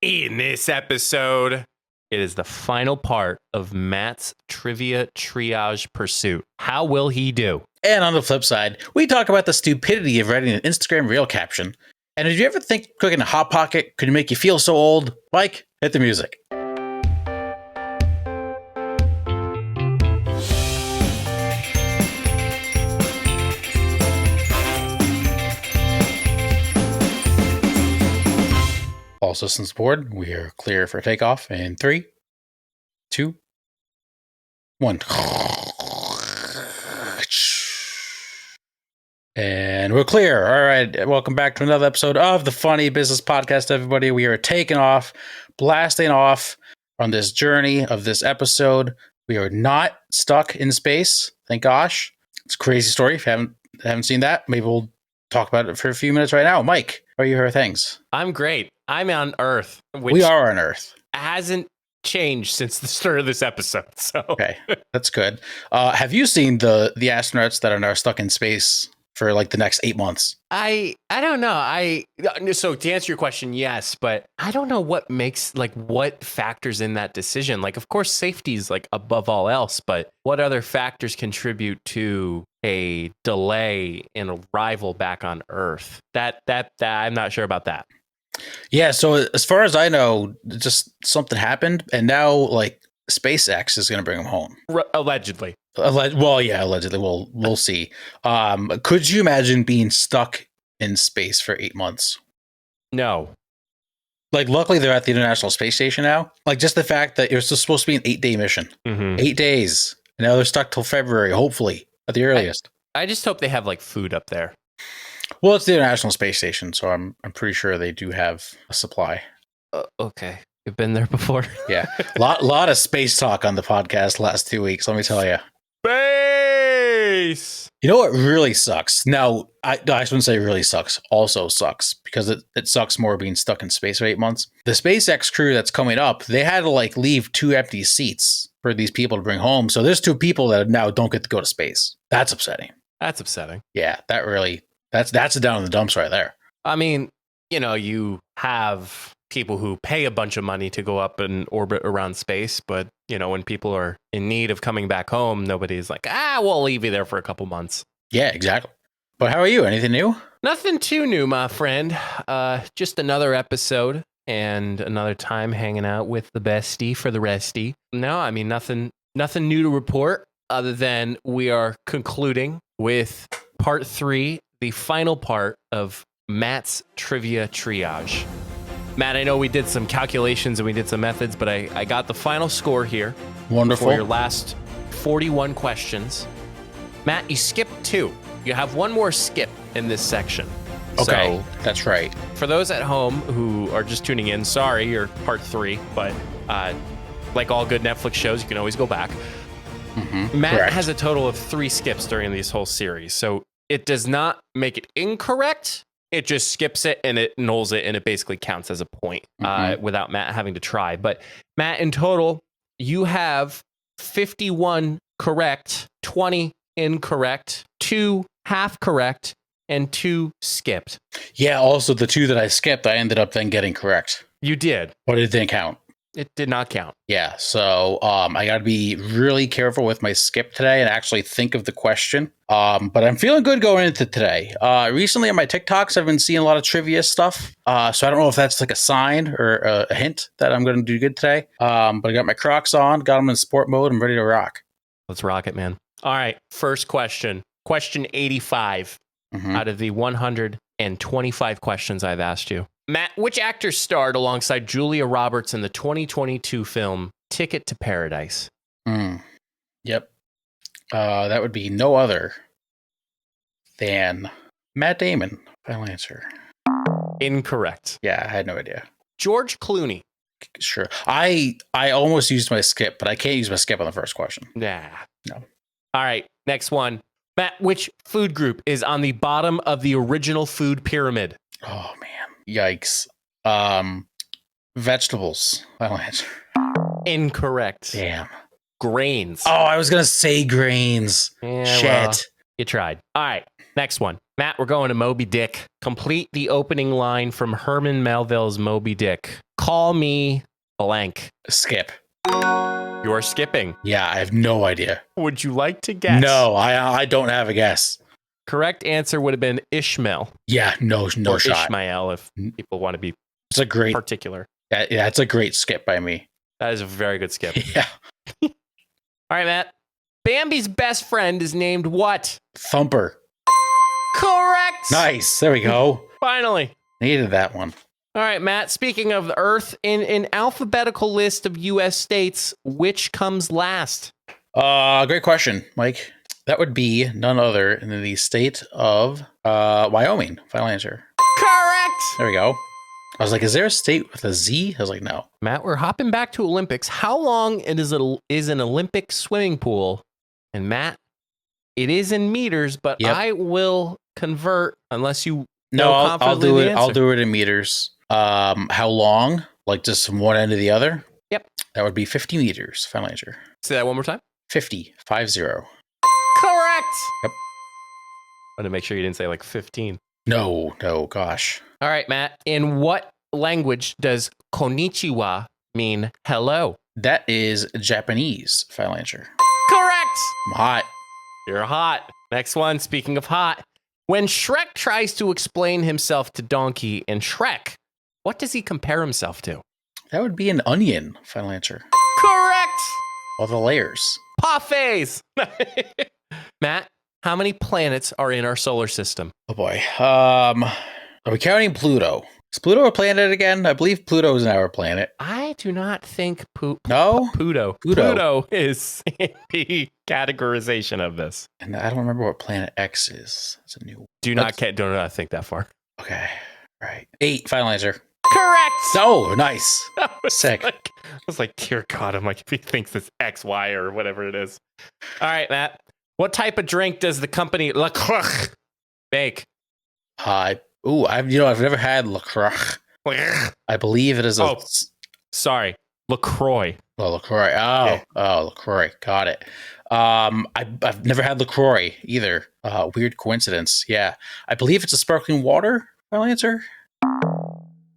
In this episode, it is the final part of Matt's trivia triage pursuit. How will he do? And on the flip side, we talk about the stupidity of writing an Instagram reel caption. And did you ever think cooking a Hot Pocket could make you feel so old? Mike, hit the music. All systems aboard. We are clear for takeoff in 3, 2, 1. And we're clear. All right. Welcome back to another episode of the Funny Business Podcast, everybody. We are taking off, blasting off on this journey of this episode. We are not stuck in space. Thank gosh. It's a crazy story. If you haven't seen that, maybe we'll talk about it for a few minutes right now. Mike, how are you? Her things? I'm great. I'm on Earth. Which we are on Earth. Hasn't changed since the start of this episode. So okay, that's good. Have you seen the astronauts that are now stuck in space for like the next 8 months? I don't know. So to answer your question, yes, but I don't know what factors in that decision. Like, of course, safety is like above all else, but what other factors contribute to a delay in arrival back on Earth? That I'm not sure about that. Yeah, so as far as I know, just something happened, and now like SpaceX is going to bring them home. Allegedly. Well, yeah, allegedly. We'll see. Could you imagine being stuck in space for 8 months? No. Like, luckily they're at the International Space Station now. Like, just the fact that it was supposed to be an 8-day mission. Mm-hmm. 8 days. And now they're stuck till February, hopefully, at the earliest. I just hope they have like food up there. Well, it's the International Space Station, so I'm pretty sure they do have a supply. Okay. You've been there before. Yeah. Lot of space talk on the podcast last 2 weeks, let me tell you. Space! You know what really sucks? Now, I shouldn't say really sucks. Also sucks, because it sucks more being stuck in space for 8 months. The SpaceX crew that's coming up, they had to like leave 2 empty seats for these people to bring home. So there's 2 people that now don't get to go to space. That's upsetting. That's upsetting. Yeah, that's a down in the dumps right there. I mean, you have people who pay a bunch of money to go up and orbit around space, but when people are in need of coming back home, nobody's like, we'll leave you there for a couple months. Yeah, exactly. But how are you? Anything new? Nothing too new, my friend. Just another episode and another time hanging out with the bestie for the resty. No, I mean, nothing new to report other than we are concluding with part 3, the final part of Matt's trivia triage. Matt, I know we did some calculations and we did some methods, but I got the final score here. Wonderful. For your last 41 questions. Matt, you skipped 2. You have 1 more skip in this section. Okay, so, that's right. For those at home who are just tuning in, sorry, you're part 3, but like all good Netflix shows, you can always go back. Mm-hmm. Matt Correct. Has a total of 3 skips during this whole series, so it does not make it incorrect. It just skips it and it nulls it, and it basically counts as a point without Matt having to try. But Matt, in total, you have 51 correct, 20 incorrect, 2 half correct, and 2 skipped. Yeah, also the 2 that I skipped, I ended up then getting correct. You did. But it didn't count. It did not count. Yeah, so I got to be really careful with my skip today and actually think of the question. But I'm feeling good going into today. Recently on my TikToks, I've been seeing a lot of trivia stuff. So I don't know if that's like a sign or a hint that I'm going to do good today. But I got my Crocs on, got them in sport mode. I'm ready to rock. Let's rock it, man. All right, first question. Question 85 out of the 125 questions I've asked you. Matt, which actor starred alongside Julia Roberts in the 2022 film Ticket to Paradise? Yep. That would be no other than Matt Damon. Final answer. Incorrect. Yeah, I had no idea. George Clooney. Sure. I almost used my skip, but I can't use my skip on the first question. Nah. No. All right, next one. Matt, which food group is on the bottom of the original food pyramid? Oh, man. Yikes. Vegetables. Final answer. Incorrect. Damn. Grains. Oh, I was going to say grains. Yeah, Shit. Well, you tried. All right. Next one. Matt, we're going to Moby Dick. Complete the opening line from Herman Melville's Moby Dick. Call me blank. Skip. You're skipping. Yeah, I have no idea. Would you like to guess? No, I don't have a guess. Correct answer would have been Ishmael. Yeah, no or shot. Ishmael, if people want to be It's a great particular. Yeah, it's a great skip by me. That is a very good skip. Yeah. All right, Matt. Bambi's best friend is named what? Thumper. Correct. Nice. There we go. Finally. Needed that one. All right, Matt. Speaking of the Earth, in an alphabetical list of U.S. states, which comes last? Great question, Mike. That would be none other than the state of Wyoming. Final answer. Correct. There we go. I was like, is there a state with a Z? I was like, no. Matt, we're hopping back to Olympics. How long is an Olympic swimming pool? And Matt, it is in meters, but Yep. I will convert unless you No, I'll confidently do the it. answer. I'll do it in meters. How long? Like just from one end to the other? Yep. That would be 50 meters. Final answer. Say that one more time. 50. 50. Correct. Yep. I want to make sure you didn't say like 15. No, gosh. All right, Matt. In what language does konnichiwa mean hello? That is Japanese. Final answer. Correct. I'm hot. You're hot. Next one. Speaking of hot, when Shrek tries to explain himself to Donkey in Shrek, what does he compare himself to? That would be an onion. Final answer. Correct. All the layers. Parfaits. Matt, how many planets are in our solar system? Oh boy. Are we counting Pluto? Is Pluto a planet again? I believe Pluto is now a planet. I do not think No? Pluto. Pluto is the categorization of this. And I don't remember what planet X is. It's a new one. Do not think that far. Okay. Right. 8. Final answer. Correct. Oh, nice. I was Sick. I was like, dear God, I'm like, if he thinks it's X, Y, or whatever it is. All right, Matt. What type of drink does the company La Croix make? I've never had LaCroix. I believe it is a Sorry, LaCroix. LaCroix. Okay. LaCroix. Got it. I've never had LaCroix either. Weird coincidence. Yeah. I believe it's a sparkling water. Final answer.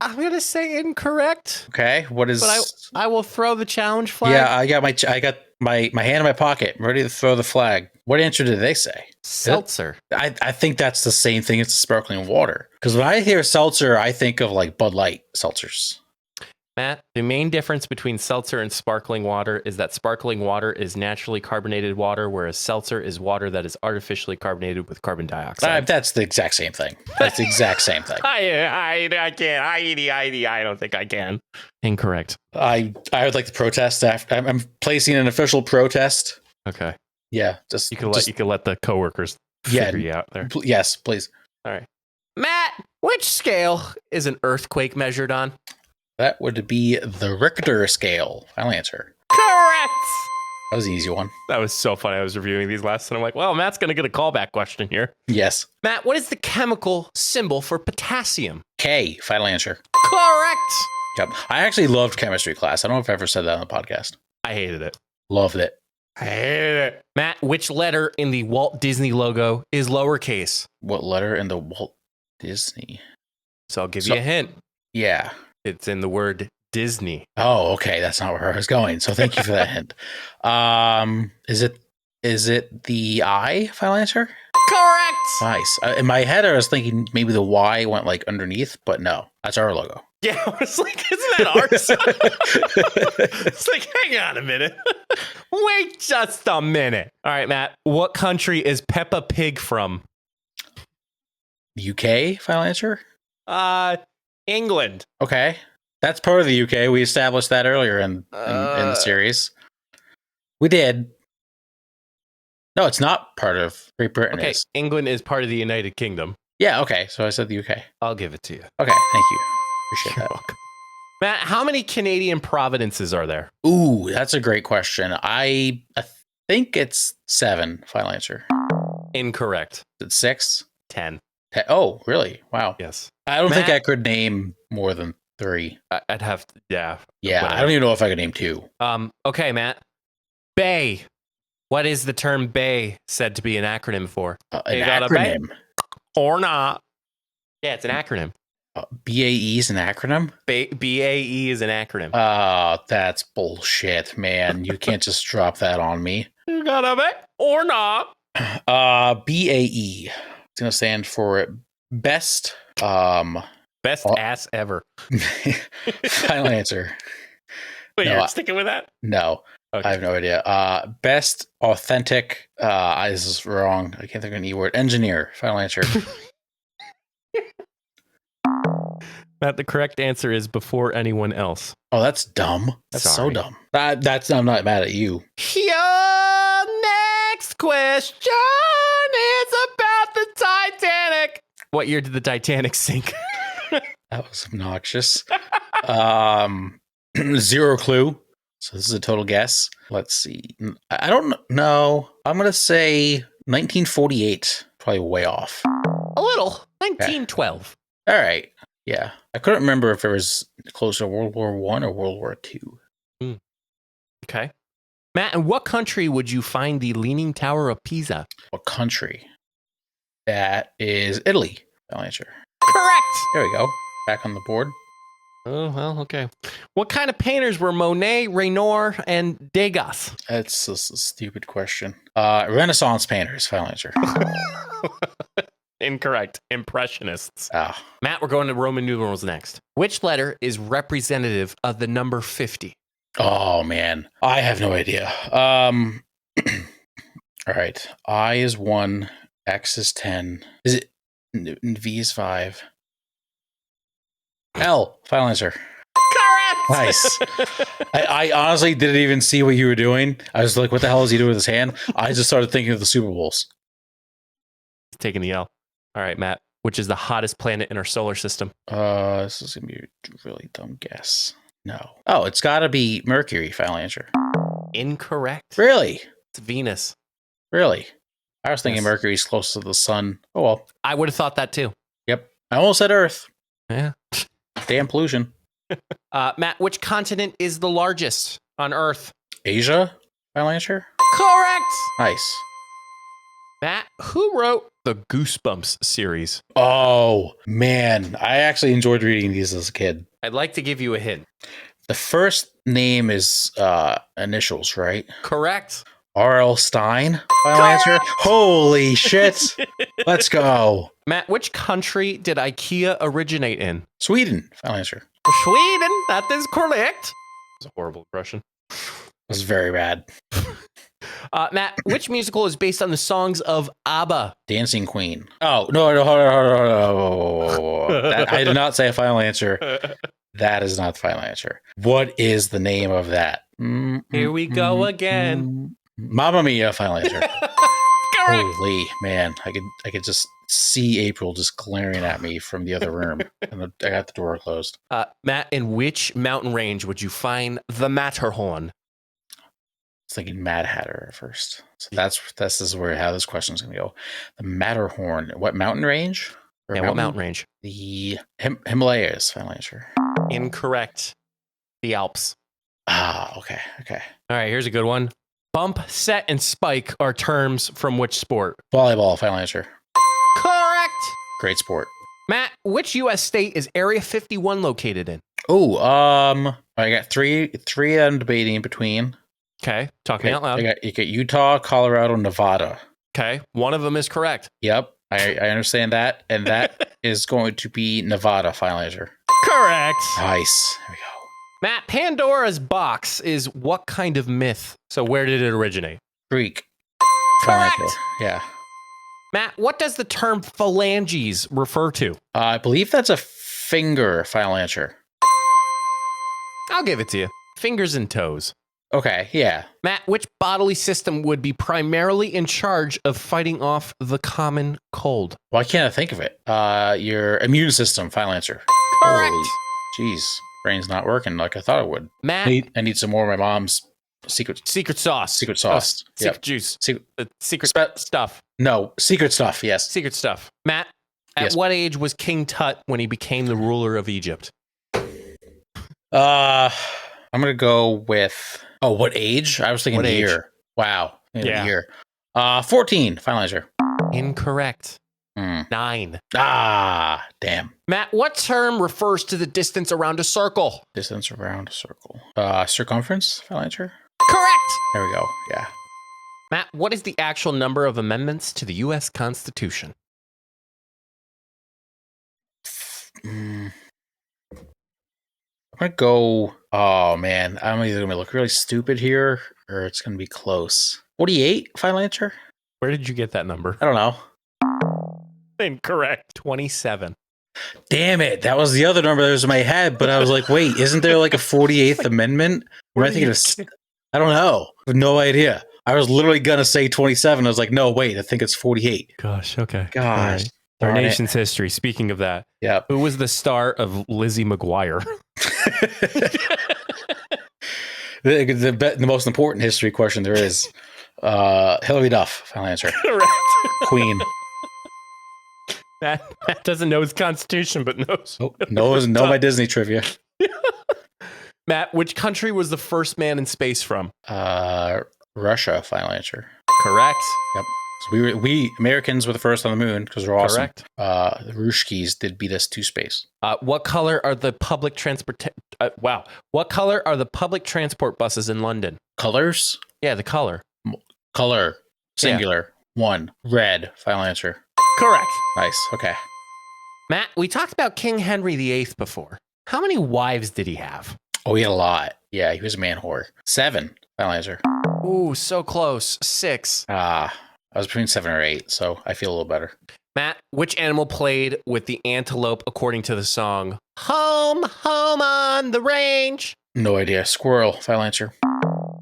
I'm gonna say incorrect. Okay. What is? But I will throw the challenge flag. Yeah, I got my hand in my pocket. I'm ready to throw the flag. What answer did they say? Seltzer. I think that's the same thing as the sparkling water. Because when I hear seltzer, I think of like Bud Light seltzers. Matt, the main difference between seltzer and sparkling water is that sparkling water is naturally carbonated water, whereas seltzer is water that is artificially carbonated with carbon dioxide. That's the exact same thing. That's the exact same thing. I can't. I don't think I can. Incorrect. I would like to protest. I'm placing an official protest. Okay. Yeah, you can let the coworkers figure you out there. Yes, please. All right, Matt. Which scale is an earthquake measured on? That would be the Richter scale. Final answer. Correct. That was an easy one. That was so funny. I was reviewing these last, and I'm like, well, Matt's gonna get a callback question here. Yes. Matt, what is the chemical symbol for potassium? K. Final answer. Correct. Yep. I actually loved chemistry class. I don't know if I've ever said that on the podcast. I hated it. Loved it. I hated it. Matt, which letter in the Walt Disney logo is lowercase? What letter in the Walt Disney? So I'll give you a hint. Yeah. It's in the word Disney. Oh, okay. That's not where I was going. So thank you for that hint. Is it the I? Final answer? Correct. Nice. In my head, I was thinking maybe the Y went like underneath, but no, that's our logo. Yeah, I was like, isn't that ours? It's like, hang on a minute. Wait just a minute. All right, Matt. What country is Peppa Pig from? UK? Final answer? England. Okay. That's part of the UK. We established that earlier in the series. We did. No, it's not part of Great Britain. Okay, England is part of the United Kingdom. Yeah, okay. So I said the UK. I'll give it to you. Okay, thank you. Appreciate You're that. welcome. Matt, how many Canadian provinces are there? Ooh, that's a great question. I think it's 7. Final answer. Incorrect. Is it 6? 10. Oh, really? Wow. Yes. I don't think Matt- I could name more than 3. I'd have to, yeah. Yeah, whatever. I don't even know if I could name 2. Okay, Matt. Bay. What is the term bay said to be an acronym for? An You got a bay? acronym. or not. Yeah, it's an acronym. BAE is an acronym? BAE is an acronym. Oh, that's bullshit, man. You can't just drop that on me. You gotta bet or not. BAE. It's going to stand for best. Best ass ever. Final answer. Wait, you're sticking with that? No. Okay. I have no idea. Best authentic. This is wrong. I can't think of an E word. Engineer. Final answer. Matt, the correct answer is before anyone else. Oh, that's dumb. That's Sorry. so dumb. I'm not mad at you. Your next question is about the Titanic. What year did the Titanic sink? That was obnoxious. Zero clue. So this is a total guess. Let's see. I don't know. I'm going to say 1948. Probably way off. A little. 1912. All right. Yeah. I couldn't remember if it was close to World War I or World War II. Okay. Matt, in what country would you find the Leaning Tower of Pisa? What country? That is Italy. Final answer. Correct. There we go. Back on the board. Oh, well, okay. What kind of painters were Monet, Renoir, and Degas? That's a stupid question. Renaissance painters. Final answer. Incorrect. Impressionists. Oh. Matt, we're going to Roman numerals next. Which letter is representative of the number 50? Oh, man. I have no idea. All right. I is 1. X is 10. Is it V is 5? L. Final answer. Correct. Nice. I honestly didn't even see what you were doing. I was like, what the hell is he doing with his hand? I just started thinking of the Super Bowls. He's taking the L. All right, Matt. Which is the hottest planet in our solar system? This is going to be a really dumb guess. No. Oh, it's got to be Mercury. Final answer. Incorrect. Really? It's Venus. Really? I was thinking Yes. Mercury's close to the sun. Oh, well. I would have thought that too. Yep. I almost said Earth. Yeah. Damn pollution. Matt, which continent is the largest on Earth? Asia? Final answer? Correct. Nice. Matt, who wrote the Goosebumps series? Oh, man. I actually enjoyed reading these as a kid. I'd like to give you a hint. The first name is initials, right? Correct. R.L. Stein? Final answer? Holy shit. Let's go. Matt, which country did IKEA originate in? Sweden. Final answer. Sweden. That is correct. It's a horrible impression. It was very bad. Matt, which musical is based on the songs of ABBA? Dancing Queen. Oh, no, hold on. I did not say a final answer. That is not the final answer. What is the name of that? Here we go again. Mamma Mia, final answer. Correct. Holy man, I could just see April just glaring at me from the other room, and I got the door closed. Matt, in which mountain range would you find the Matterhorn? I was thinking Mad Hatter at first, so this is where how this question is going to go. The Matterhorn, what mountain range? What mountain range? The Himalayas, final answer. Incorrect. The Alps. Ah, okay. All right, here's a good one. Bump, set, and spike are terms from which sport? Volleyball, final answer. Correct. Great sport. Matt, which U.S. state is Area 51 located in? Oh, I got three I'm debating between. Okay, talk me out loud. You got Utah, Colorado, Nevada. Okay, one of them is correct. Yep, I understand that, and that is going to be Nevada, final answer. Correct. Nice. There we go. Matt, Pandora's box is what kind of myth? So where did it originate? Greek. Correct. Final answer. Yeah. Matt, what does the term phalanges refer to? I believe that's a finger, final answer. I'll give it to you. Fingers and toes. Okay, yeah. Matt, which bodily system would be primarily in charge of fighting off the common cold? Why can't I think of it? Your immune system, final answer. Correct. Jeez, brain's not working like I thought it would. Matt, I need some more of my mom's secret sauce. Secret sauce. Secret Yep. juice. Secret stuff. No, secret stuff, yes. Secret stuff. Matt, at what age was King Tut when he became the ruler of Egypt? I'm gonna go with what age? I was thinking What age? year. Wow. Yeah. Year. 14, final answer. Incorrect. 9. Ah, damn. Matt, what term refers to the distance around a circle? Distance around a circle. Circumference, final answer. Correct. There we go. Yeah. Matt, what is the actual number of amendments to the U.S. Constitution? I'm going to go... Oh, man. I'm either going to look really stupid here or it's going to be close. 48, final answer? Where did you get that number? I don't know. Incorrect. 27. Damn it. That was the other number that was in my head, but I was like, wait, isn't there like a 48th Amendment? Am I thinking of... I don't know. I have no idea. I was literally going to say 27. I was like, no, wait, I think it's 48. Gosh, okay. Gosh. Our nation's history. Speaking of that, yeah. Who was the star of Lizzie McGuire? the most important history question there is. Hillary Duff, final answer. Correct. Queen. Matt doesn't know his constitution, but knows. Knows my Disney trivia. Matt, which country was the first man in space from? Russia, final answer. Correct. Yep. So we Americans were the first on the moon because we're awesome. Correct. The Ruskies did beat us to space. What color are the public transport? What color are the public transport buses in London? Colors? Yeah, the color. Color. Singular. Yeah. 1. Red. Final answer. Correct. Nice. Okay. Matt, we talked about King Henry VIII before. How many wives did he have? Oh, he had a lot. Yeah, he was a man whore. 7. Final answer. Ooh, so close. 6. I was between 7 or 8, so I feel a little better. Matt, which animal played with the antelope according to the song Home, Home on the Range? No idea. Squirrel. Final answer.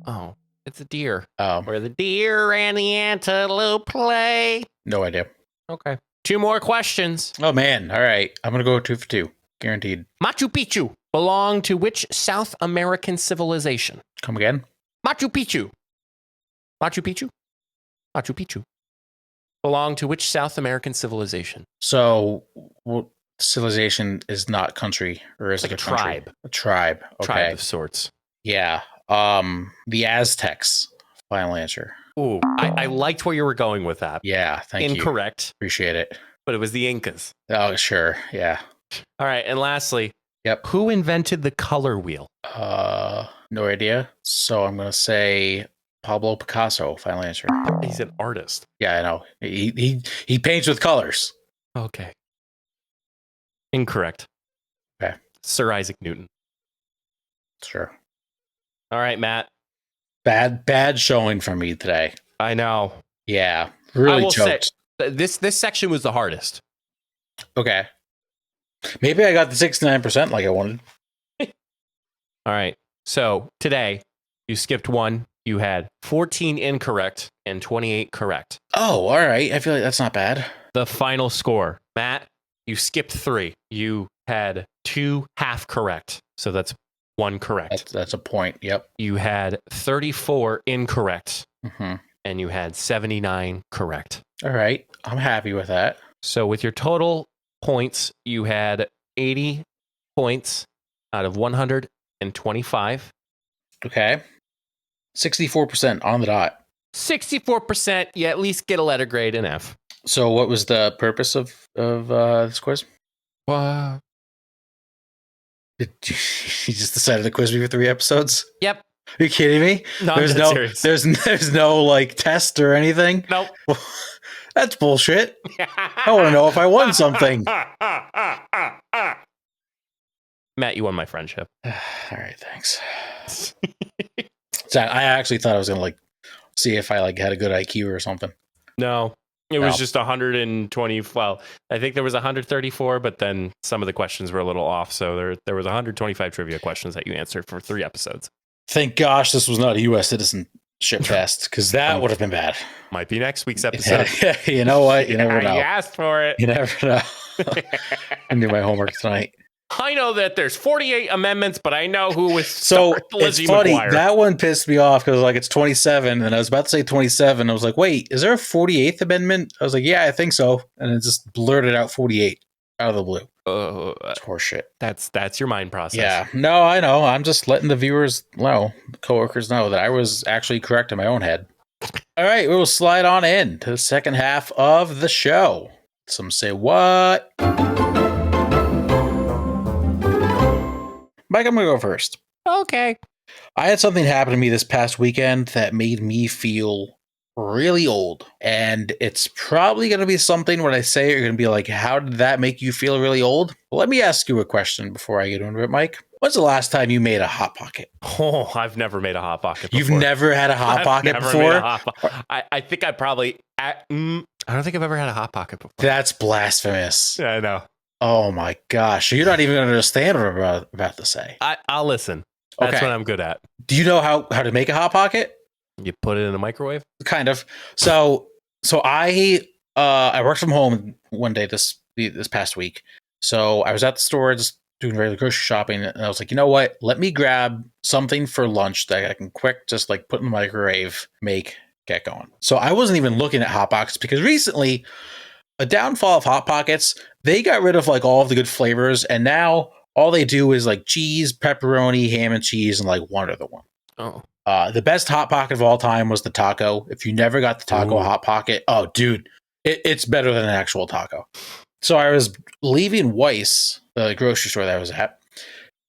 Oh, it's a deer. Oh. Where the deer and the antelope play. No idea. Okay. 2 more questions. Oh, man. All right. I'm going to go 2 for 2. Guaranteed. Machu Picchu belonged to which South American civilization? Come again? Machu Picchu. Machu Picchu? Machu Picchu. Belong to which South American civilization? So, civilization is not country, or is like it a country? tribe? A tribe. Okay. Tribe of sorts. Yeah. The Aztecs. Final answer. Ooh, I liked where you were going with that. Yeah, thank you. Incorrect. Appreciate it. But it was the Incas. Oh, sure. Yeah. All right, and lastly, yep. Who invented the color wheel? No idea. So I'm gonna say Pablo Picasso. Final answer. He's an artist. Yeah, I know. He paints with colors. Okay. Incorrect. Okay. Sir Isaac Newton. Sure. All right, Matt. Bad showing from me today. I know. Yeah, really choked. Say, this section was the hardest. Okay. Maybe I got the 69% like I wanted. All right. So today you skipped 1. You had 14 incorrect and 28 correct. Oh, all right. I feel like that's not bad. The final score, Matt, you skipped 3. You had 2 half correct. So that's 1 correct. That's a point. Yep. You had 34 incorrect. Mm-hmm. And you had 79 correct. All right. I'm happy with that. So with your total points, you had 80 points out of 125. Okay. 64% on the dot. 64%, you at least get a letter grade, an F. So what was the purpose of this quiz? Wow. You just decided to quiz me for 3 episodes? Yep. Are you kidding me? No, serious. There's no like test or anything? Nope. That's bullshit. I want to know if I won something. Matt, you won my friendship. All right, thanks. So I actually thought I was gonna like see if I like had a good IQ or something. No, it was just 120. Well, I think there was 134, but then some of the questions were a little off. So there was 125 trivia questions that you answered for 3 episodes. Thank gosh this was not a U.S. citizenship test, because that would have been bad. Might be next week's episode. You know what? You never know. You asked for it. You never know. I do my homework tonight. I know that there's 48 amendments, but I know who was so Lizzie it's funny. McGuire. That one pissed me off because like it's 27, and I was about to say 27. I was like, wait, is there a 48th amendment? I was like, yeah, I think so, and it just blurted out 48 out of the blue. It's horseshit. That's your mind process. Yeah, no, I know. I'm just letting the viewers know, the coworkers know that I was actually correct in my own head. All right, we will slide on in to the second half of the show. some say what. Mike, I'm going to go first. Okay. I had something happen to me this past weekend that made me feel really old. And it's probably going to be something when I say it, you're going to be like, how did that make you feel really old? Well, let me ask you a question before I get into it, Mike. When's the last time you made a Hot Pocket? Oh, I've never made a Hot Pocket before. You've never had a Hot Pocket before? I think I probably... I don't think I've ever had a Hot Pocket before. That's blasphemous. Yeah, I know. Oh my gosh. You're not even going to understand what I'm about to say. I'll listen. That's what I'm good at. Do you know how to make a Hot Pocket? You put it in a microwave? Kind of. So I worked from home one day this past week. So I was at the store just doing regular grocery shopping, and I was like, you know what? Let me grab something for lunch that I can quick just like put in the microwave, get going. So I wasn't even looking at Hot Pockets because recently, a downfall of Hot Pockets, they got rid of like all of the good flavors, and now all they do is like cheese, pepperoni, ham and cheese, and like one other one. Oh. The best Hot Pocket of all time was the taco. If you never got the taco Hot Pocket, oh dude, it's better than an actual taco. So I was leaving Weiss, the grocery store that I was at,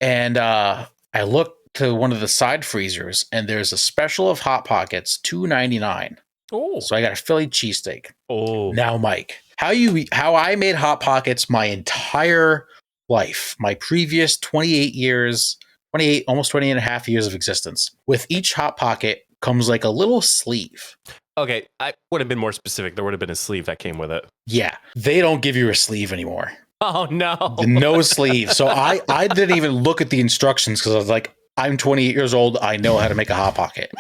and I looked to one of the side freezers, and there's a special of Hot Pockets, $2.99. Oh. So I got a Philly cheesesteak. Oh. Now, Mike, how I made Hot Pockets my entire life, my previous 28, almost 20 and a half years of existence. With each Hot Pocket comes like a little sleeve. Okay, I would have been more specific. There would have been a sleeve that came with it. Yeah, they don't give you a sleeve anymore. Oh, no. No sleeve. So I didn't even look at the instructions because I was like, I'm 28 years old. I know how to make a Hot Pocket.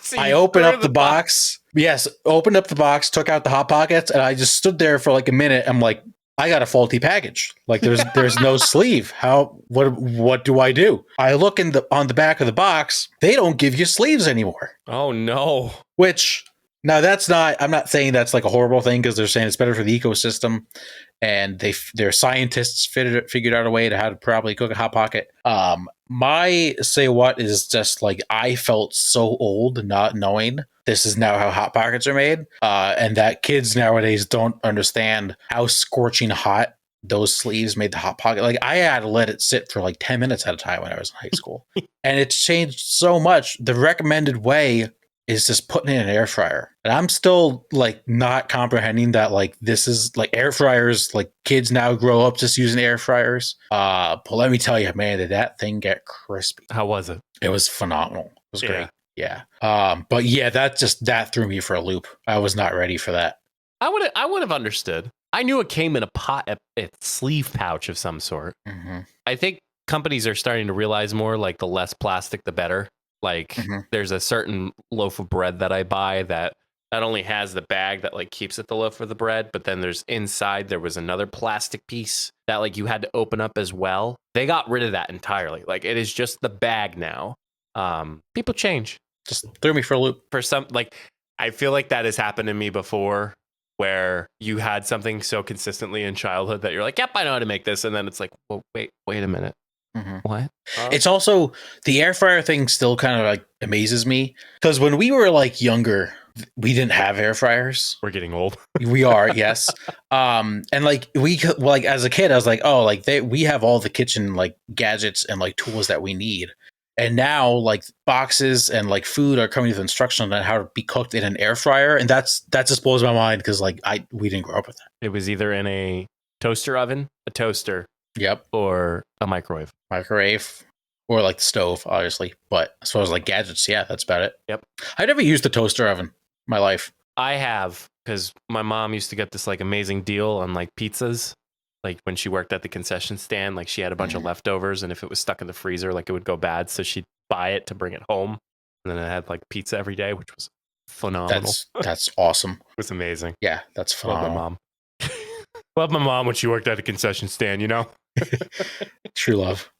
So I opened up the box. Yes, opened up the box, took out the Hot Pockets, and I just stood there for like a minute. I'm like, I got a faulty package. Like there's no sleeve. What do I do? I look on the back of the box. They don't give you sleeves anymore. Oh no. Which now I'm not saying that's like a horrible thing because they're saying it's better for the ecosystem, and their scientists figured out a way to how to probably cook a Hot Pocket. My say what is just like I felt so old not knowing this is now how Hot Pockets are made, and that kids nowadays don't understand how scorching hot those sleeves made the Hot Pocket. Like I had to let it sit for like 10 minutes at a time when I was in high school, and it's changed so much. The recommended way is just putting it in an air fryer, and I'm still like not comprehending that like this is like air fryers. Like kids now grow up just using air fryers. But let me tell you, man, did that thing get crispy? How was it? It was phenomenal. It was great. Yeah. But yeah, that threw me for a loop. I was not ready for that. I would have understood. I knew it came in a sleeve pouch of some sort. Mm-hmm. I think companies are starting to realize more like the less plastic, the better. Like there's a certain loaf of bread that I buy that not only has the bag that like keeps it the loaf of the bread, but then there's inside there was another plastic piece that like you had to open up as well. They got rid of that entirely. Like it is just the bag now. People change. Just threw me for a loop. For some, like I feel like that has happened to me before, where you had something so consistently in childhood that you're like, yep, I know how to make this, and then it's like, well, wait a minute. What? It's also the air fryer thing still kind of like amazes me because when we were like younger, we didn't have air fryers. We're getting old. We are, yes. And like like as a kid, I was like, oh, like we have all the kitchen like gadgets and like tools that we need. And now like boxes and like food are coming with instructions on how to be cooked in an air fryer, and that just blows my mind because like we didn't grow up with that. It was either in a toaster oven, a toaster. Yep. Or a microwave, or like the stove, obviously. But as far as like gadgets, yeah, that's about it. Yep. I never used a toaster oven in my life. I have, because my mom used to get this like amazing deal on like pizzas. Like when she worked at the concession stand, like she had a bunch of leftovers, and if it was stuck in the freezer, like it would go bad. So she'd buy it to bring it home, and then I had like pizza every day, which was phenomenal. That's awesome. It was amazing. Yeah, that's phenomenal. Love my mom. Love my mom when she worked at a concession stand, you know? True love.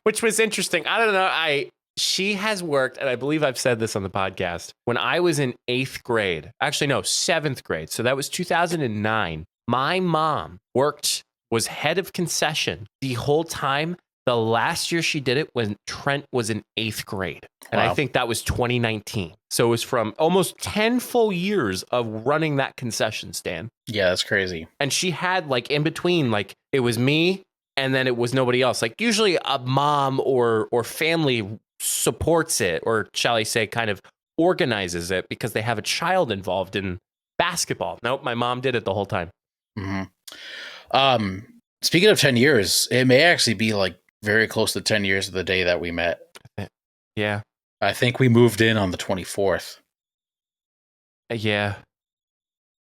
Which was interesting. I don't know. She has worked, and I believe I've said this on the podcast. When I was in 8th grade, actually, no, 7th grade. So that was 2009. My mom was head of concession the whole time The last year she did it when Trent was in 8th grade. And I think that was 2019. So it was from almost 10 full years of running that concession stand. Yeah, that's crazy. And she had like in between, like it was me and then it was nobody else. Like usually a mom or family supports it, or shall I say kind of organizes it because they have a child involved in basketball. Nope, my mom did it the whole time. Mm-hmm. Speaking of 10 years, it may actually be like very close to 10 years of the day that we met. Yeah. I think we moved in on the 24th. Yeah.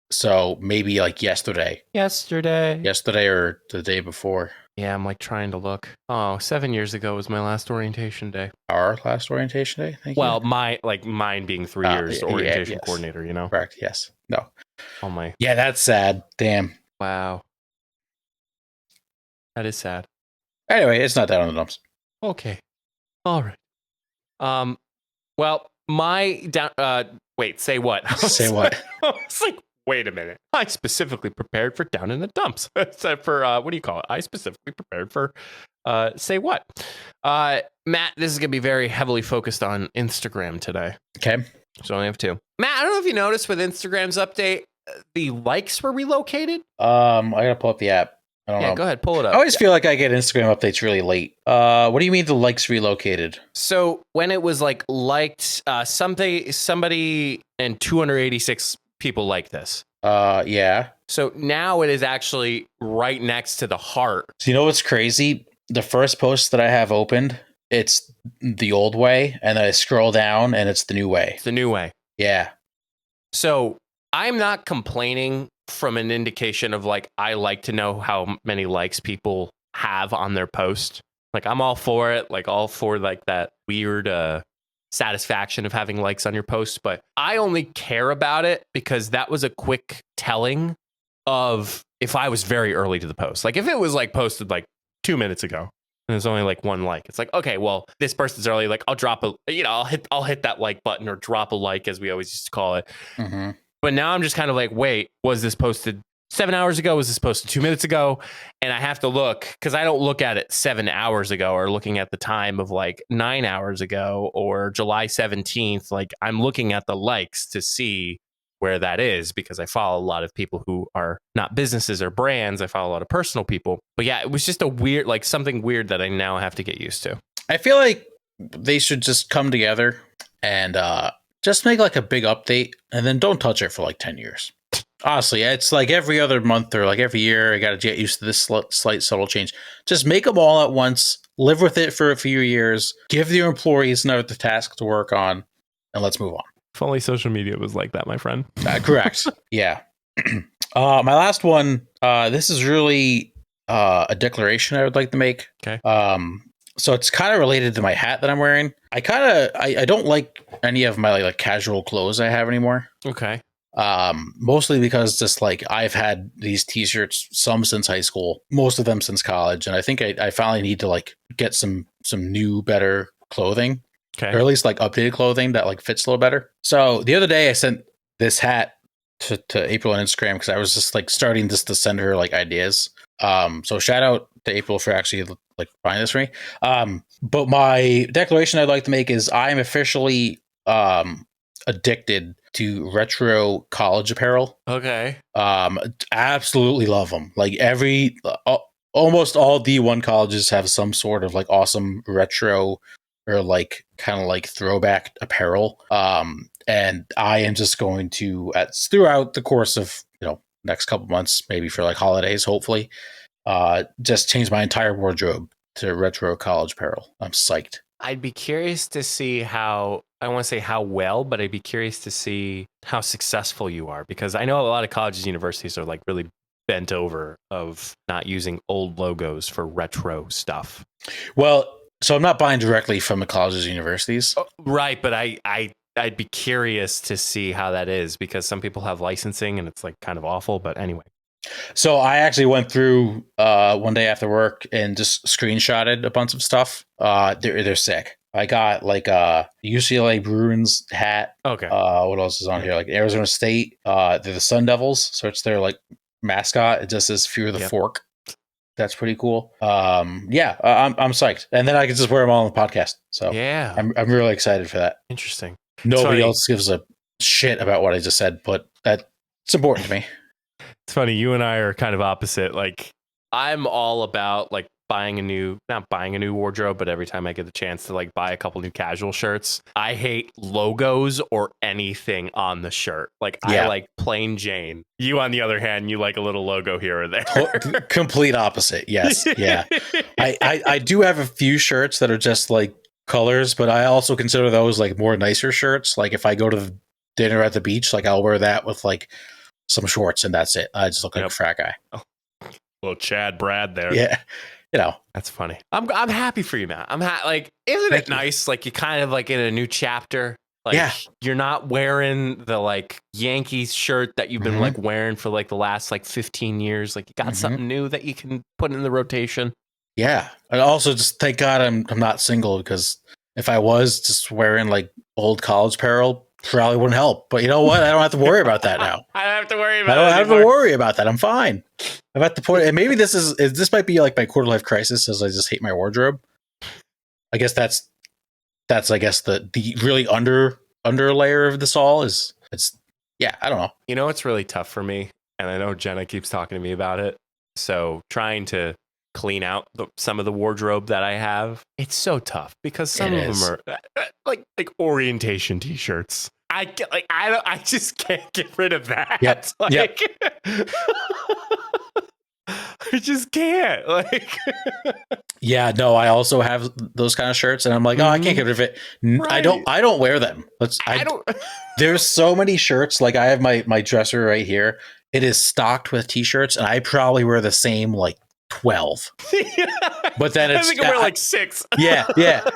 So maybe like yesterday. Yesterday or the day before. Yeah, I'm like trying to look. Oh, 7 years ago was my last orientation day. Our last orientation day? Thank you. Mine being 3 years orientation coordinator, you know? Correct, yes. No. Oh my. Yeah, that's sad. Damn. Wow. That is sad. Anyway, it's not that on the dumps. Okay. All right. Well, my down wait, say what? Say what? I was like, wait a minute. I specifically prepared for down in the dumps. Except for what do you call it? I specifically prepared for say what? Matt, this is gonna be very heavily focused on Instagram today. Okay. So I only have 2. Matt, I don't know if you noticed with Instagram's update, the likes were relocated. I gotta pull up the app. I don't know. Go ahead, pull it up. I always feel like I get Instagram updates really late. What do you mean the likes relocated? So when it was like liked, somebody and 286 people like this. Yeah. So now it is actually right next to the heart. So you know what's crazy? The first post that I have opened, it's the old way, and then I scroll down and it's the new way. It's the new way. Yeah. So I'm not complaining from an indication of like, I like to know how many likes people have on their post. Like I'm all for it, like all for like that weird satisfaction of having likes on your post. But I only care about it because that was a quick telling of if I was very early to the post. Like if it was like posted like 2 minutes ago and there's only like 1 like, it's like, okay, well, this person's early. Like I'll drop I'll hit that like button or drop a like, as we always used to call it. Mm-hmm. But now I'm just kind of like, wait, was this posted 7 hours ago? Was this posted 2 minutes ago? And I have to look because I don't look at it 7 hours ago or looking at the time of like 9 hours ago or July 17th. Like I'm looking at the likes to see where that is because I follow a lot of people who are not businesses or brands. I follow a lot of personal people. But yeah, it was just a weird, like something weird that I now have to get used to. I feel like they should just come together and just make like a big update and then don't touch it for like 10 years. Honestly, it's like every other month or like every year, I got to get used to this slight subtle change. Just make them all at once, live with it for a few years, give your employees another task to work on, and let's move on. If only social media was like that, my friend. Correct. Yeah. My last one, this is really a declaration I would like to make. Okay. So it's kind of related to my hat that I'm wearing. I don't like any of my like casual clothes I have anymore. Okay. Mostly because just like I've had these t-shirts, some since high school, most of them since college. And I think I finally need to like get some new, better clothing. Okay. Or at least like updated clothing that like fits a little better. So the other day I sent this hat to April on Instagram because I was just like starting just to send her like ideas. So shout out to April for actually like buying this for me. But my declaration I'd like to make is I am officially addicted to retro college apparel. Okay. Absolutely love them. Like almost all D1 colleges have some sort of like awesome retro or like kind of like throwback apparel. And I am just going to throughout the course of, next couple months, maybe for like holidays, hopefully, just change my entire wardrobe to retro college apparel. I'm psyched. I'd be curious to see how, I want to say how well, but I'd be curious to see how successful you are, because I know a lot of colleges and universities are like really bent over of not using old logos for retro stuff. Well, so I'm not buying directly from the colleges and universities. Oh, right, but I'd be curious to see how that is, because some people have licensing and it's like kind of awful, but anyway. So I actually went through one day after work and just screenshotted a bunch of stuff. They're sick. I got like a UCLA Bruins hat. Okay. What else is on here? Like Arizona State. They're the Sun Devils, so it's their like mascot. It just says "Fear the Fork." That's pretty cool. I'm psyched, and then I can just wear them all on the podcast. So yeah, I'm really excited for that. interesting. Nobody else gives a shit about what I just said, but it's important to me. It's funny. You and I are kind of opposite. Like, I'm all about like not buying a new wardrobe, but every time I get the chance to like buy a couple new casual shirts, I hate logos or anything on the shirt. Like, I like plain Jane. You, on the other hand, you like a little logo here or there. Complete opposite. Yes. Yeah. I do have a few shirts that are just like colors, but I also consider those like more nicer shirts. Like if I go to the dinner at the beach, like I'll wear that with like some shorts and that's it. I just look like a frat guy. Oh. Little Chad Brad there. Yeah. You know, that's funny. I'm happy for you, man. Like, isn't it nice? Like, you kind of like in a new chapter. Like, you're not wearing the like Yankees shirt that you've been like wearing for like the last like 15 years. Like, you got something new that you can put in the rotation. Yeah. And also, just thank God I'm not single, because if I was just wearing like old college apparel, probably wouldn't help. But you know what? I don't have to worry about that now. I don't have to worry about that. I'm fine. I'm at the point, and maybe this might be like my quarter life crisis, as I just hate my wardrobe. I guess that's I guess the really under layer of this all is I don't know. You know, it's really tough for me, and I know Jenna keeps talking to me about it. So trying to clean out some of the wardrobe that I have, it's so tough because some of them are like orientation t-shirts. I just can't get rid of that. Yep. Like, I just can't. Like, yeah, no, I also have those kind of shirts, and I'm like, I can't get rid of it. Right. I don't wear them. I don't. There's so many shirts. Like, I have my dresser right here. It is stocked with t-shirts, and I probably wear the same like 12. But then I think I wear like 6. Yeah.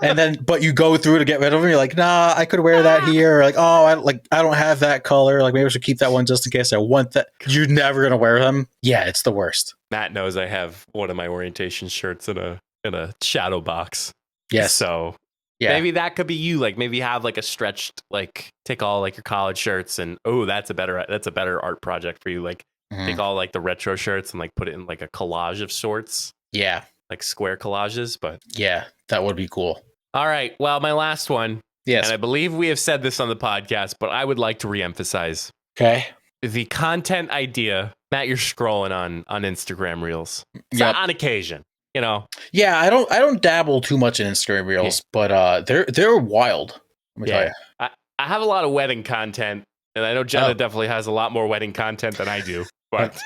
And then, but you go through to get rid of them. You're like, nah, I could wear that here. Or like, I don't have that color. Like, maybe I should keep that one just in case I want that. You're never gonna wear them. Yeah, it's the worst. Matt knows I have one of my orientation shirts in a shadow box. Yes. So maybe that could be you. Like, maybe have like a stretched, like, take all like your college shirts and that's a better art project for you. Like, take all like the retro shirts and like put it in like a collage of sorts. Yeah. Like square collages, but yeah, that would be cool. All right. Well, my last one. Yes. And I believe we have said this on the podcast, but I would like to reemphasize. Okay. The content idea. Matt, you're scrolling on Instagram Reels. On occasion, you know. Yeah, I don't dabble too much in Instagram Reels, but they're wild. Let me tell you. I have a lot of wedding content, and I know Jenna definitely has a lot more wedding content than I do. But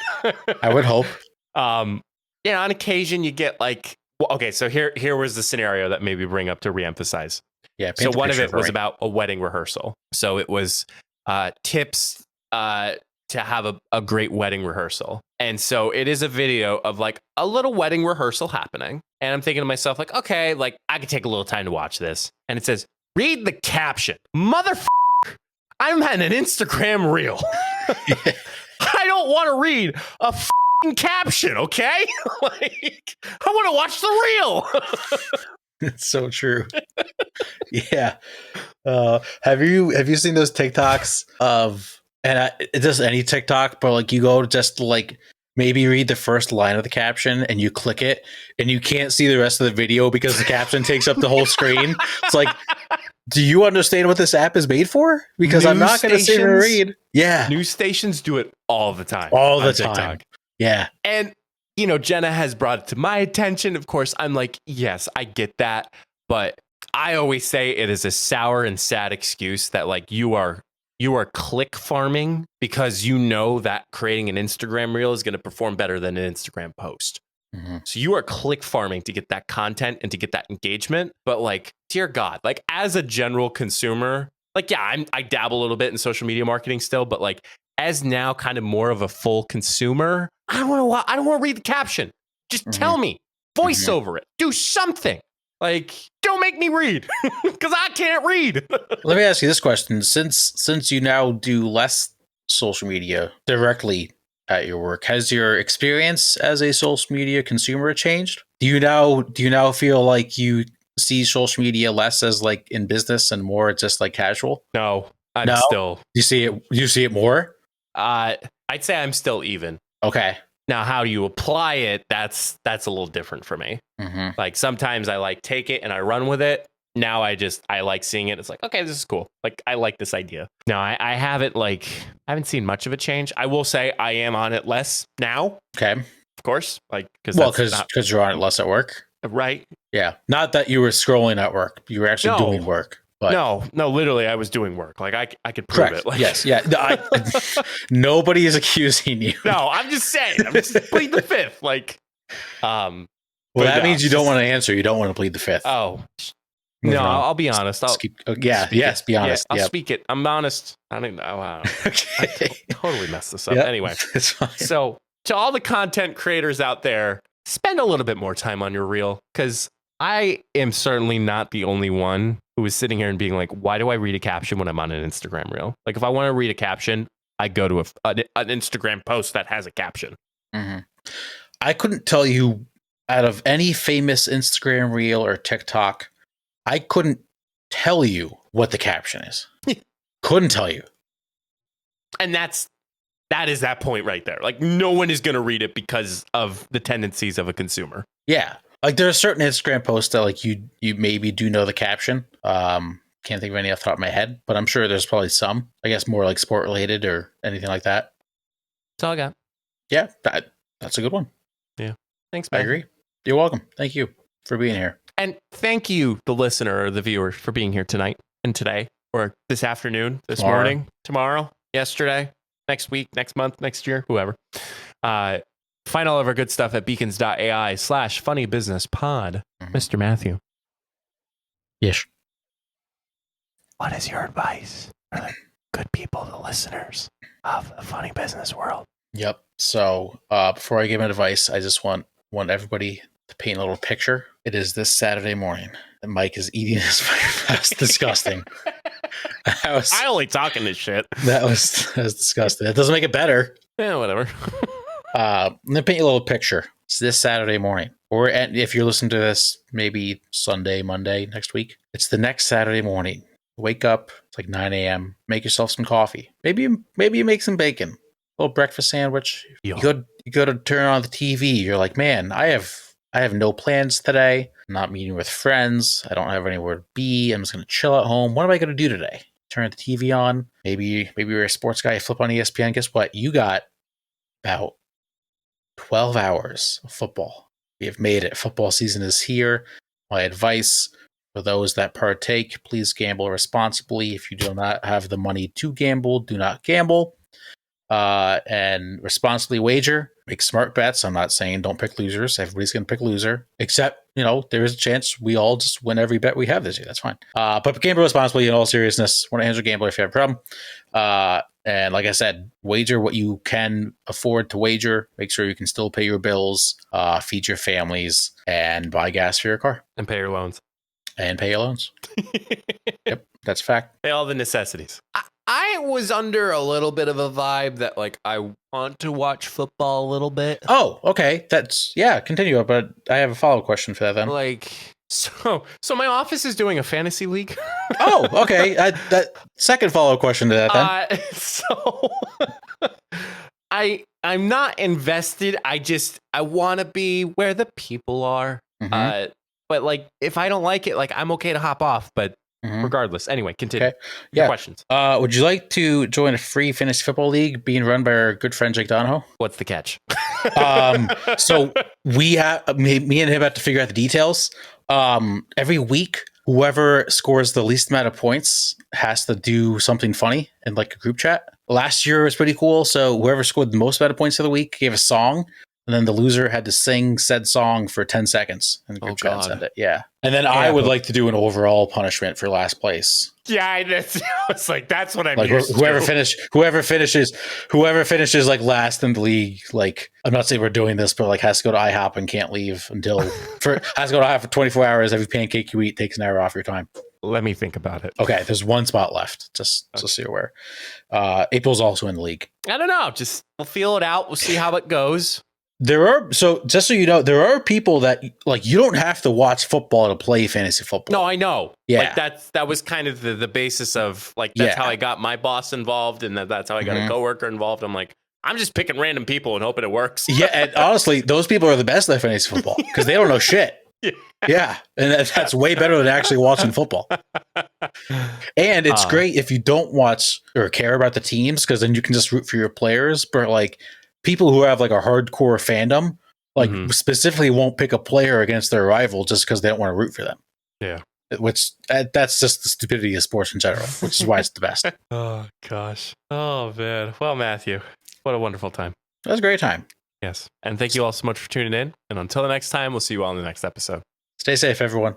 I would hope. On occasion you get like, okay, so here was the scenario that maybe bring up to reemphasize. Yeah. So one of it was about a wedding rehearsal. So it was tips to have a great wedding rehearsal. And so it is a video of like a little wedding rehearsal happening. And I'm thinking to myself, like, okay, like I could take a little time to watch this. And it says, read the caption. I'm on an Instagram reel. I don't want to read a caption, okay? Like, I want to watch the reel. It's so true. Yeah. Have you seen those TikToks of, and just any TikTok, but like you go just like maybe read the first line of the caption and you click it and you can't see the rest of the video because the caption takes up the whole screen. It's like, do you understand what this app is made for? Because I'm not going to sit and read. Yeah. News stations do it all the time. All the time. Yeah. And, you know, Jenna has brought it to my attention. Of course, I'm like, yes, I get that. But I always say it is a sour and sad excuse that like you are click farming because you know that creating an Instagram reel is going to perform better than an Instagram post. Mm-hmm. So you are click farming to get that content and to get that engagement. But like, dear God, like as a general consumer, like, yeah, I dabble a little bit in social media marketing still, but like as now kind of more of a full consumer, I don't want to read the caption. Just tell me, voice over it, do something. Like, don't make me read because I can't read. Let me ask you this question. Since you now do less social media directly at your work, has your experience as a social media consumer changed? Do you now feel like you see social media less as like in business and more just like casual? No, I'm still. You see it more? I'd say I'm still even. Okay. Now, how do you apply it? That's a little different for me. Mm-hmm. Like sometimes I like take it and I run with it. Now I like seeing it. It's like, okay, this is cool. Like I like this idea. Now I haven't I haven't seen much of a change. I will say I am on it less now. Okay. Of course. Like because you're on it less at work. Right. Yeah. Not that you were scrolling at work. You were actually doing work. But no, literally I was doing work. Like I could prove correct. it. Like, yes. Yeah. Nobody is accusing you. No, I'm just saying. I'm just plead the fifth. Like, well, that means you don't want to answer. You don't want to plead the fifth. Oh, no, I'll be honest. Be honest. Yeah, I'll speak it. I'm honest. I don't know. Okay. I totally messed this up. Anyway, it's fine. So to all the content creators out there, spend a little bit more time on your reel, because I am certainly not the only one who is sitting here and being like, why do I read a caption when I'm on an Instagram reel? Like if I want to read a caption, I go to an Instagram post that has a caption. Mm-hmm. I couldn't tell you out of any famous Instagram reel or TikTok, I couldn't tell you what the caption is. Couldn't tell you. And that is that point right there. Like no one is going to read it because of the tendencies of a consumer. Yeah. Like there are certain Instagram posts that like you maybe do know the caption. Can't think of any off the top of my head, but I'm sure there's probably some, I guess more like sport related or anything like that. That's all I got. Yeah. That's a good one. Yeah. Thanks, man. I agree. You're welcome. Thank you for being here. And thank you, the listener or the viewer, for being here tonight and today, or this afternoon, this morning, tomorrow, yesterday, next week, next month, next year, whoever. Find all of our good stuff at beacons.ai/funnybusinesspod. Mr. Matthew. Yes. What is your advice for the good people, the listeners of the funny business world? Yep. So before I give my advice, I just want everybody to paint a little picture. It is this Saturday morning, and Mike is eating his breakfast. That's disgusting. I only talking this shit. That was disgusting. That doesn't make it better. Yeah, whatever. Let me paint you a little picture. It's this Saturday morning, or if you're listening to this, maybe Sunday, Monday next week. It's the next Saturday morning. Wake up. It's like 9 a.m. Make yourself some coffee. Maybe you make some bacon. A little breakfast sandwich. You go to turn on the TV. You're like, man, I have no plans today. I'm not meeting with friends. I don't have anywhere to be. I'm just going to chill at home. What am I going to do today? Turn the TV on. Maybe you're a sports guy. You flip on ESPN. Guess what? You got about 12 hours of football. We have made it. Football season is here. My advice for those that partake, please gamble responsibly. If you do not have the money to gamble, do not gamble. And responsibly wager. Make smart bets. I'm not saying don't pick losers. Everybody's going to pick loser. Except, there is a chance we all just win every bet we have this year. That's fine. But gamble responsibly in all seriousness. Want to answer gambler if you have a problem. And like I said, wager what you can afford to wager. Make sure you can still pay your bills, feed your families, and buy gas for your car. And pay your loans. Yep, that's a fact. Pay all the necessities. I was under a little bit of a vibe that like I want to watch football a little bit. Oh, okay. Continue. But I have a follow-up question for that then. Like, so my office is doing a fantasy league. Oh, okay. That second follow-up question to that then. So I'm not invested. I want to be where the people are. Mm-hmm. But like, if I don't like it, like I'm okay to hop off, but regardless. Anyway, continue. Okay. Yeah. Questions. Would you like to join a free fantasy football league being run by our good friend Jake Donahoe? What's the catch? So we have me and him have to figure out the details. Every week, whoever scores the least amount of points has to do something funny in like a group chat. Last year was pretty cool. So whoever scored the most amount of points of the week gave a song. And then the loser had to sing said song for 10 seconds in the group chat and send it. Yeah. And then I would like to do an overall punishment for last place. Yeah, it's like that's what I'm like whoever finishes like last in the league, like I'm not saying we're doing this, but like has to go to IHOP and can't leave until has to go to IHOP for 24 hours. Every pancake you eat takes an hour off your time. Let me think about it. Okay, there's one spot left. Just so you're aware. April's also in the league. I don't know. Just we'll feel it out. We'll see how it goes. Just so you know, there are people that like you don't have to watch football to play fantasy football. No, I know. Yeah, like that was kind of the basis of like that's how I got my boss involved, and that's how I got a coworker involved. I'm like, I'm just picking random people and hoping it works. Yeah, and honestly, those people are the best at fantasy football because they don't know shit. Yeah, and that's way better than actually watching football. And it's great if you don't watch or care about the teams because then you can just root for your players. But like people who have like a hardcore fandom, like specifically won't pick a player against their rival just because they don't want to root for them. Yeah. Which that's just the stupidity of sports in general, which is why it's the best. Oh, gosh. Oh, man. Well, Matthew, what a wonderful time. That was a great time. Yes. And thank you all so much for tuning in. And until the next time, we'll see you all in the next episode. Stay safe, everyone.